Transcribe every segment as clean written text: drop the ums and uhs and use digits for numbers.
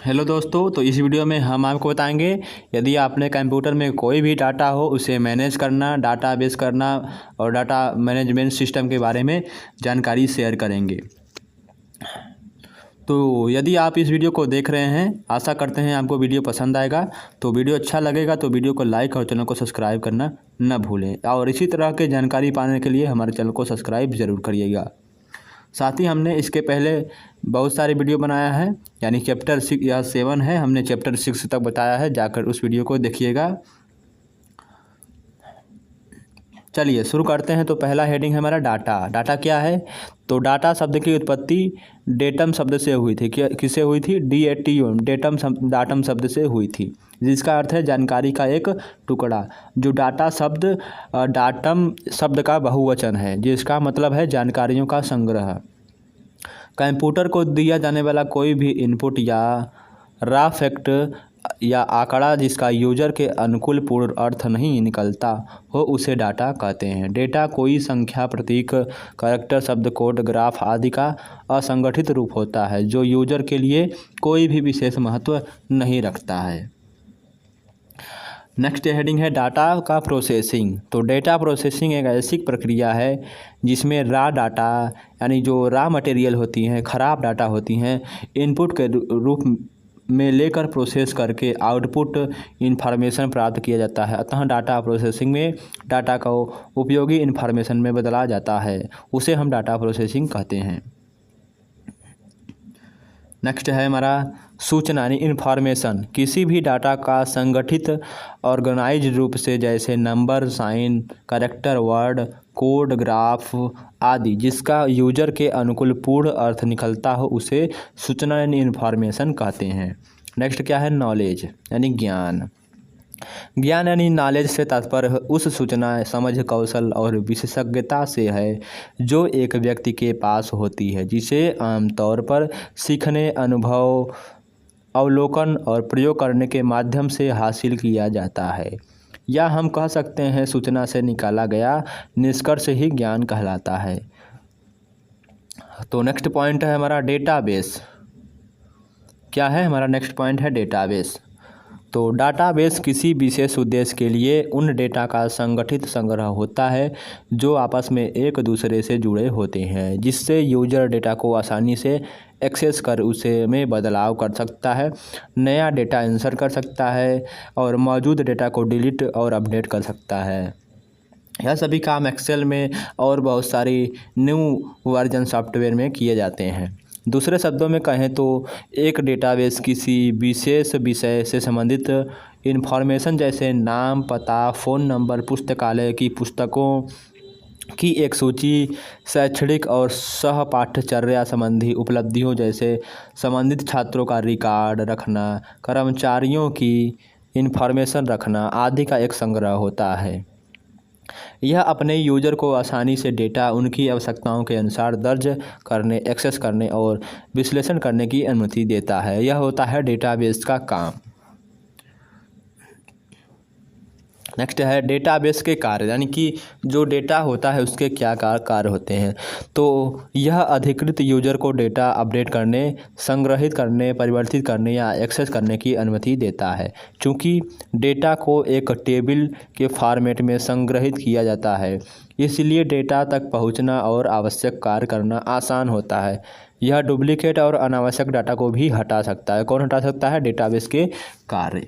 Hello दोस्तों, तो इस वीडियो में हम आपको बताएंगे यदि आपने कंप्यूटर में कोई भी डाटा हो उसे मैनेज करना, डाटाबेस करना और डाटा मैनेजमेंट सिस्टम के बारे में जानकारी शेयर करेंगे। तो यदि आप इस वीडियो को देख रहे हैं, आशा करते हैं आपको वीडियो पसंद आएगा। तो वीडियो अच्छा लगेगा तो वीडियो को लाइक और चैनल को सब्सक्राइब करना न भूलें और इसी तरह के जानकारी पाने के लिए हमारे चैनल को सब्सक्राइब ज़रूर करिएगा। साथ ही हमने इसके पहले बहुत सारे वीडियो बनाया है, यानी चैप्टर 6 या 7 है, हमने चैप्टर 6 तक बताया है, जाकर उस वीडियो को देखिएगा। चलिए शुरू करते हैं। तो पहला हेडिंग है हमारा डाटा। डाटा क्या है? तो डाटा शब्द की उत्पत्ति डेटम शब्द से हुई थी। किससे हुई थी? DATM, डाटम शब्द से हुई थी, जिसका अर्थ है जानकारी का एक टुकड़ा। जो डाटा शब्द डाटम शब्द का बहुवचन है, जिसका मतलब है जानकारियों का संग्रह। कंप्यूटर को दिया जाने वाला कोई भी इनपुट या रॉ फैक्ट या आंकड़ा जिसका यूजर के अनुकूल पूर्ण अर्थ नहीं निकलता हो उसे डाटा कहते हैं। डेटा कोई संख्या, प्रतीक, कैरेक्टर, शब्द, कोड, ग्राफ आदि का असंगठित रूप होता है जो यूजर के लिए कोई भी विशेष महत्व नहीं रखता है। नेक्स्ट हेडिंग है डाटा का प्रोसेसिंग। तो डेटा प्रोसेसिंग एक ऐसी प्रक्रिया है जिसमें रॉ डाटा, यानी जो रॉ मटेरियल होती हैं, ख़राब डाटा होती हैं, इनपुट के रूप में लेकर प्रोसेस करके आउटपुट इन्फॉर्मेशन प्राप्त किया जाता है। अतः डाटा प्रोसेसिंग में डाटा को उपयोगी इन्फॉर्मेशन में बदला जाता है, उसे हम डाटा प्रोसेसिंग कहते हैं। नेक्स्ट है हमारा सूचना यानी इन्फॉर्मेशन। किसी भी डाटा का संगठित ऑर्गेनाइज रूप से, जैसे number, sign, character, word, code, graph आदि, जिसका यूजर के अनुकूल पूर्ण अर्थ निकलता हो उसे सूचना यानी इन्फॉर्मेशन कहते हैं। नेक्स्ट क्या है? नॉलेज यानी ज्ञान। ज्ञान यानी नॉलेज से तात्पर्य उस सूचना, समझ, कौशल और विशेषज्ञता से है जो एक व्यक्ति के पास होती है, जिसे आमतौर पर सीखने, अनुभव, अवलोकन और प्रयोग करने के माध्यम से हासिल किया जाता है, या हम कह सकते हैं सूचना से निकाला गया निष्कर्ष ही ज्ञान कहलाता है। तो नेक्स्ट पॉइंट है हमारा डेटाबेस। क्या है हमारा नेक्स्ट पॉइंट? है डेटाबेस। तो डाटाबेस किसी विशेष उद्देश्य के लिए उन डेटा का संगठित संग्रह होता है जो आपस में एक दूसरे से जुड़े होते हैं, जिससे यूजर डेटा को आसानी से एक्सेस कर उसे में बदलाव कर सकता है, नया डेटा इंसर्ट कर सकता है और मौजूद डेटा को डिलीट और अपडेट कर सकता है। यह सभी काम एक्सेल में और बहुत सारी न्यू वर्जन सॉफ्टवेयर में किए जाते हैं। दूसरे शब्दों में कहें तो एक डेटाबेस किसी विशेष विषय से संबंधित इन्फॉर्मेशन, जैसे नाम, पता, फ़ोन नंबर, पुस्तकालय की पुस्तकों की एक सूची, शैक्षणिक और सहपाठचर्या संबंधी उपलब्धियों जैसे संबंधित छात्रों का रिकॉर्ड रखना, कर्मचारियों की इन्फॉर्मेशन रखना आदि का एक संग्रह होता है। यह अपने यूजर को आसानी से डेटा उनकी आवश्यकताओं के अनुसार दर्ज करने, एक्सेस करने और विश्लेषण करने की अनुमति देता है। यह होता है डेटाबेस का काम। नेक्स्ट है डेटाबेस के कार्य, यानी कि जो डेटा होता है उसके क्या कार्य होते हैं। तो यह अधिकृत यूजर को डेटा अपडेट करने, संग्रहित करने, परिवर्तित करने या एक्सेस करने की अनुमति देता है। चूँकि डेटा को एक टेबल के फॉर्मेट में संग्रहित किया जाता है, इसलिए डेटा तक पहुंचना और आवश्यक कार्य करना आसान होता है। यह डुप्लीकेट और अनावश्यक डाटा को भी हटा सकता है। कौन हटा सकता है? डेटाबेस के कार्य।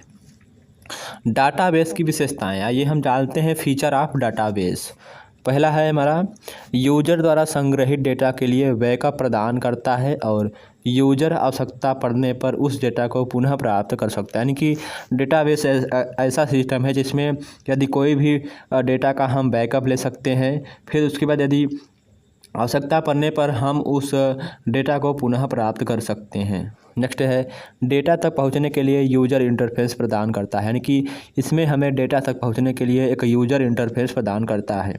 डाटाबेस की विशेषताएं, आइए हम जानते हैं फीचर ऑफ डाटाबेस। पहला है हमारा यूजर द्वारा संग्रहित डेटा के लिए बैकअप प्रदान करता है और यूजर आवश्यकता पड़ने पर उस डेटा को पुनः प्राप्त कर सकता है। यानी कि डेटाबेस ऐसा सिस्टम है जिसमें यदि कोई भी डेटा का हम बैकअप ले सकते हैं, फिर उसके बाद यदि आवश्यकता पड़ने पर हम उस डेटा को पुनः प्राप्त कर सकते हैं। नेक्स्ट है डेटा तक पहुंचने के लिए यूजर इंटरफेस प्रदान करता है, यानी कि इसमें हमें डेटा तक पहुंचने के लिए एक यूजर इंटरफेस प्रदान करता है।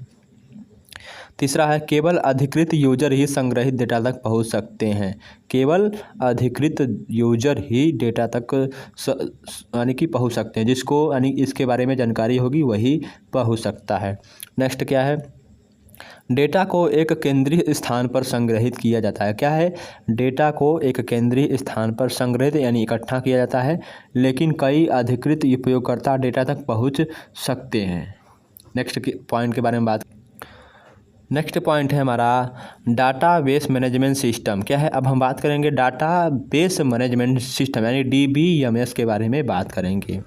तीसरा है केवल अधिकृत यूजर ही संग्रहित डेटा तक पहुंच सकते हैं। केवल अधिकृत यूजर ही डेटा तक यानी कि पहुंच सकते हैं, जिसको यानी इसके बारे में जानकारी होगी वही पहुंच सकता है। नेक्स्ट क्या है? डेटा को एक केंद्रीय स्थान पर संग्रहित किया जाता है। क्या है? डेटा को एक केंद्रीय स्थान पर संग्रहित यानी इकट्ठा किया जाता है, लेकिन कई अधिकृत उपयोगकर्ता डेटा तक पहुंच सकते हैं। नेक्स्ट पॉइंट के बारे में बात। नेक्स्ट पॉइंट है हमारा डाटाबेस मैनेजमेंट सिस्टम। क्या है? अब हम बात करेंगे डाटाबेस मैनेजमेंट सिस्टम यानी DBMS के बारे में बात करेंगे।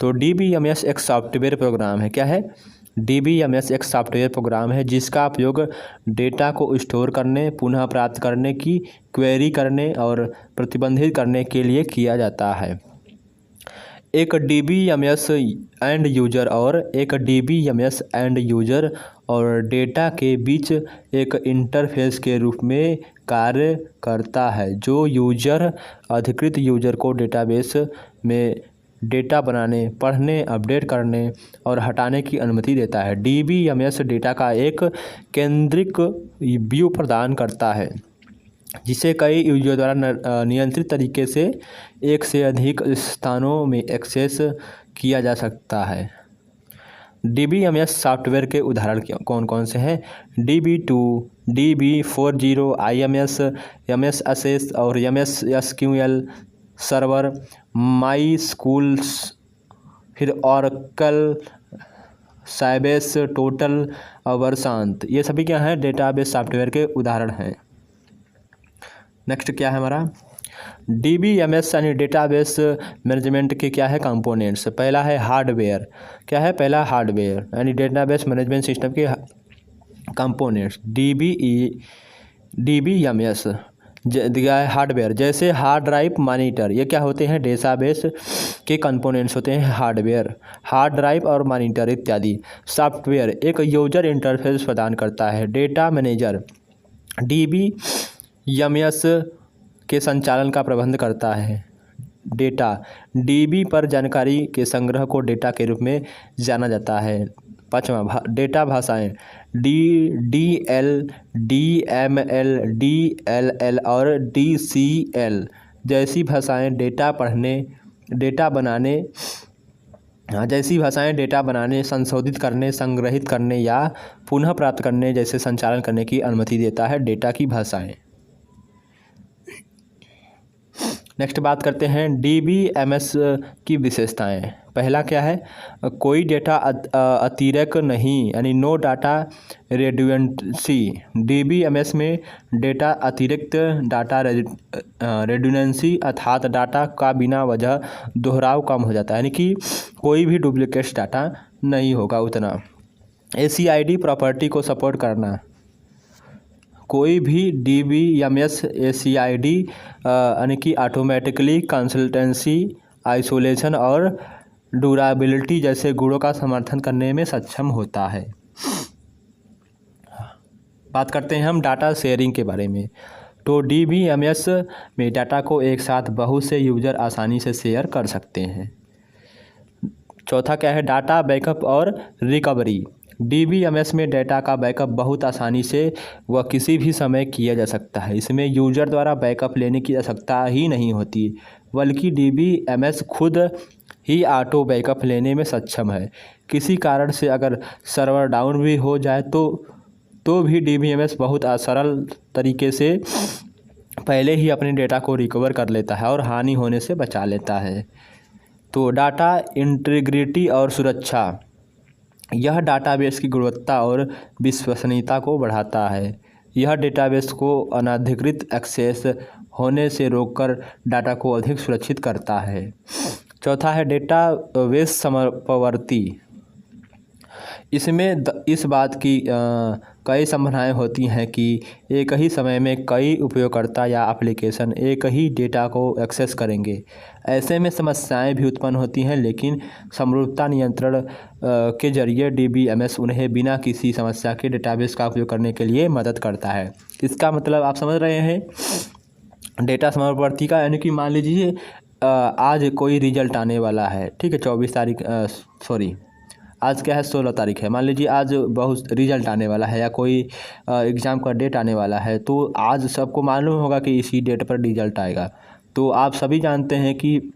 तो DBMS एक सॉफ्टवेयर प्रोग्राम है। क्या है? DBMS एक सॉफ्टवेयर प्रोग्राम है जिसका उपयोग डेटा को स्टोर करने, पुनः प्राप्त करने की क्वेरी करने और प्रतिबंधित करने के लिए किया जाता है। एक DBMS एंड यूजर और डेटा के बीच एक इंटरफेस के रूप में कार्य करता है, जो अधिकृत यूजर को डेटाबेस में डेटा बनाने, पढ़ने, अपडेट करने और हटाने की अनुमति देता है। DBMS डेटा का एक केंद्रित व्यू प्रदान करता है जिसे कई यूजर द्वारा नियंत्रित तरीके से एक से अधिक स्थानों में एक्सेस किया जा सकता है। DBMS सॉफ्टवेयर के उदाहरण कौन कौन से हैं? DB2, DB40, IMS, MS Access और MS SQL सर्वर, MySQL, फिर Oracle, साइबेस, टोटल और वर्शांत, ये सभी क्या हैं? डेटाबेस सॉफ्टवेयर के उदाहरण हैं। नेक्स्ट क्या है हमारा? DBMS यानी डेटाबेस मैनेजमेंट के क्या है? कंपोनेंट्स। पहला है हार्डवेयर। क्या है? पहला हार्डवेयर यानी डेटाबेस मैनेजमेंट सिस्टम के कंपोनेंट्स। DBMS दिया है हार्डवेयर, जैसे हार्ड ड्राइव, मॉनिटर, ये क्या होते हैं? डेटाबेस के कंपोनेंट्स होते हैं हार्डवेयर, हार्ड ड्राइव और मॉनिटर इत्यादि। सॉफ्टवेयर एक यूजर इंटरफेस प्रदान करता है। डेटा मैनेजर DBMS के संचालन का प्रबंध करता है। डेटा DB पर जानकारी के संग्रह को डेटा के रूप में जाना जाता है। पाँचवा डेटा भाषाएं DL, DML, DLL और DCL जैसी भाषाएं डेटा बनाने, संशोधित करने, संग्रहित करने या पुनः प्राप्त करने जैसे संचालन करने की अनुमति देता है डेटा की भाषाएं। नेक्स्ट बात करते हैं DBMS की विशेषताएं। पहला क्या है? कोई डेटा अतिरेक नहीं यानी नो डाटा रेडुएंसी। DBMS में डेटा अतिरिक्त डाटा रेडुएंसी अर्थात डाटा का बिना वजह दोहराव कम हो जाता है, यानी कि कोई भी डुप्लीकेट डाटा नहीं होगा उतना। ACID प्रॉपर्टी को सपोर्ट करना। कोई भी DBMS ACID यानी कि ऑटोमेटिकली कंसिस्टेंसी, आइसोलेशन और ड्यूरेबिलिटी जैसे गुणों का समर्थन करने में सक्षम होता है। बात करते हैं हम डाटा शेयरिंग के बारे में। तो DBMS में डाटा को एक साथ बहुत से यूजर आसानी से शेयर कर सकते हैं। चौथा क्या है? डाटा बैकअप और रिकवरी। DBMS में डेटा का बैकअप बहुत आसानी से व किसी भी समय किया जा सकता है। इसमें यूजर द्वारा बैकअप लेने की आवश्यकता ही नहीं होती, बल्कि DBMS खुद ही ऑटो बैकअप लेने में सक्षम है। किसी कारण से अगर सर्वर डाउन भी हो जाए तो भी DBMS बहुत सरल तरीके से पहले ही अपने डेटा को रिकवर कर लेता है और हानि होने से बचा लेता है। तो डाटा इंटीग्रिटी और सुरक्षा, यह डाटाबेस की गुणवत्ता और विश्वसनीयता को बढ़ाता है। यह डेटाबेस को अनधिकृत एक्सेस होने से रोककर डाटा को अधिक सुरक्षित करता है। चौथा है डेटाबेस समवर्ती। इसमें इस बात की कई संभावनाएं होती हैं कि एक ही समय में कई उपयोगकर्ता या एप्लीकेशन एक ही डेटा को एक्सेस करेंगे। ऐसे में समस्याएं भी उत्पन्न होती हैं, लेकिन समरूपता नियंत्रण के जरिए DBMS उन्हें बिना किसी समस्या के डेटाबेस का उपयोग करने के लिए मदद करता है। इसका मतलब आप समझ रहे हैं डेटा समवर्ती का, यानी कि मान लीजिए आज कोई रिजल्ट आने वाला है, ठीक है, 24 तारीख आज क्या है, 16 तारीख है। मान लीजिए आज बहुत रिजल्ट आने वाला है या कोई एग्ज़ाम का डेट आने वाला है, तो आज सबको मालूम होगा कि इसी डेट पर रिजल्ट आएगा। तो आप सभी जानते हैं कि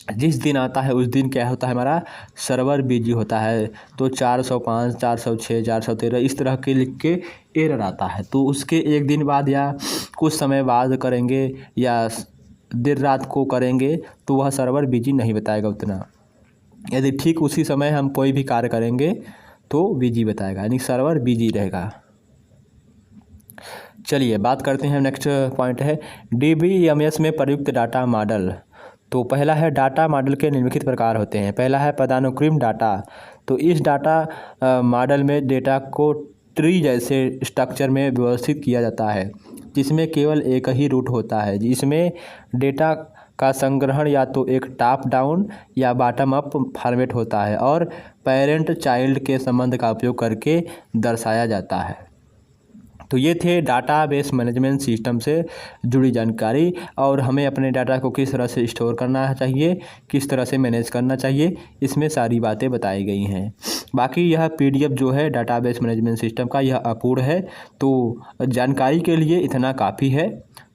जिस दिन आता है उस दिन क्या होता है, हमारा सर्वर बिजी होता है। तो 405, 406, 413 इस तरह के लिख के एरर आता है। तो उसके एक दिन बाद या कुछ समय बाद करेंगे या देर रात को करेंगे तो वह सर्वर बिजी नहीं बताएगा उतना। यदि ठीक उसी समय हम कोई भी कार्य करेंगे तो बिजी बताएगा, यानी सर्वर बिजी रहेगा। चलिए बात करते हैं, नेक्स्ट पॉइंट है DBMS में प्रयुक्त डाटा मॉडल। तो पहला है डाटा मॉडल के निम्नलिखित प्रकार होते हैं। पहला है पदानुक्रम डाटा। तो इस डाटा मॉडल में डेटा को ट्री जैसे स्ट्रक्चर में व्यवस्थित किया जाता है, जिसमें केवल एक ही रूट होता है। जिसमें डेटा का संग्रहण या तो एक टॉप डाउन या बॉटम अप फॉर्मेट होता है और पेरेंट चाइल्ड के संबंध का उपयोग करके दर्शाया जाता है। तो ये थे डाटाबेस मैनेजमेंट सिस्टम से जुड़ी जानकारी, और हमें अपने डाटा को किस तरह से स्टोर करना चाहिए, किस तरह से मैनेज करना चाहिए, इसमें सारी बातें बताई गई हैं। बाकी यह PDF जो है डाटाबेस मैनेजमेंट सिस्टम का, यह अपूर्ण है। तो जानकारी के लिए इतना काफ़ी है।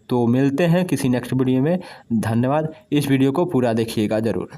तो मिलते हैं किसी नेक्स्ट वीडियो में। धन्यवाद। इस वीडियो को पूरा देखिएगा ज़रूर।